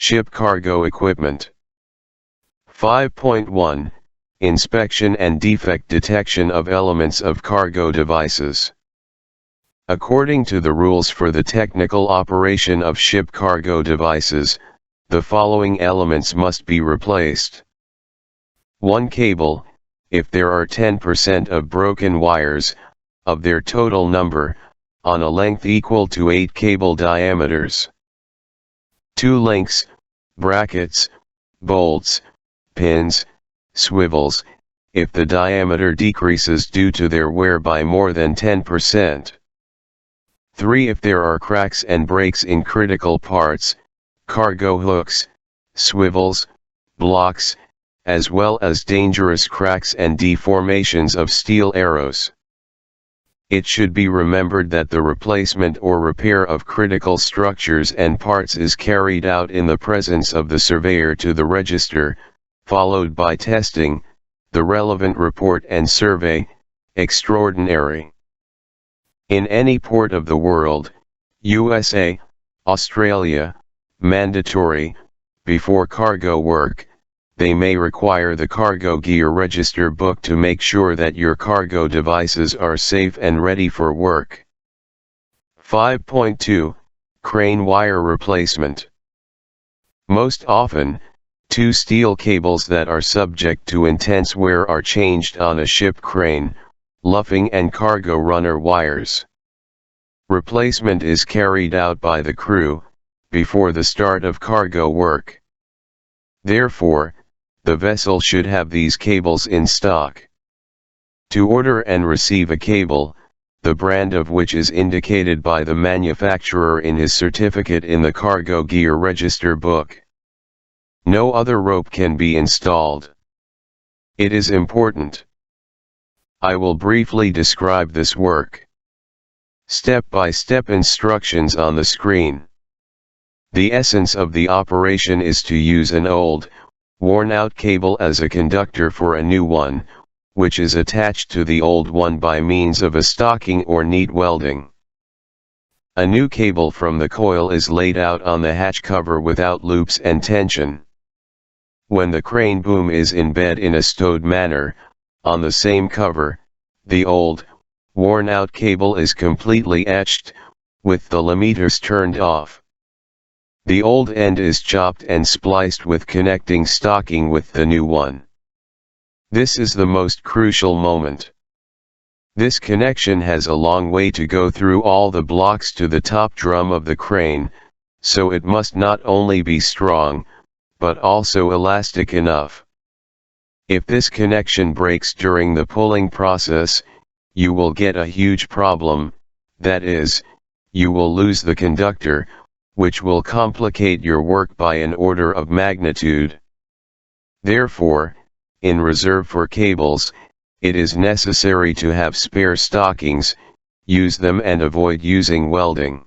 Ship cargo equipment. 5.1 Inspection and defect detection of elements of cargo devices. According to the rules for the technical operation of ship cargo devices, the following elements must be replaced. 1 Cable, if there are 10% of broken wires, of their total number, on a length equal to 8 cable diameters. 2 Links, brackets, bolts, pins, swivels, if the diameter decreases due to their wear by more than 10%. 3 If there are cracks and breaks in critical parts, cargo hooks, swivels, blocks, as well as dangerous cracks and deformations of steel arrows. It should be remembered that the replacement or repair of critical structures and parts is carried out in the presence of the surveyor to the register, followed by testing, the relevant report and survey, extraordinary. In any port of the world, USA, Australia, mandatory, before cargo work, they may require the cargo gear register book to make sure that your cargo devices are safe and ready for work. 5.2 Crane wire replacement. Most often, 2 steel cables that are subject to intense wear are changed on a ship crane, luffing and cargo runner wires. Replacement is carried out by the crew, before the start of cargo work. Therefore, the vessel should have these cables in stock. To order and receive a cable, the brand of which is indicated by the manufacturer in his certificate in the cargo gear register book. No other rope can be installed. It is important. I will briefly describe this work. Step-by-step instructions on the screen. The essence of the operation is to use an old, worn-out cable as a conductor for a new one, which is attached to the old one by means of a stocking or neat welding. A new cable from the coil is laid out on the hatch cover without loops and tension. When the crane boom is in bed in a stowed manner, on the same cover, the old, worn-out cable is completely etched, with the limeters turned off. The old end is chopped and spliced with connecting stocking with the new one. This is the most crucial moment. This connection has a long way to go through all the blocks to the top drum of the crane, so it must not only be strong, but also elastic enough. If this connection breaks during the pulling process, you will get a huge problem, that is, you will lose the conductor, which will complicate your work by an order of magnitude. Therefore, in reserve for cables, it is necessary to have spare stockings, use them and avoid using welding.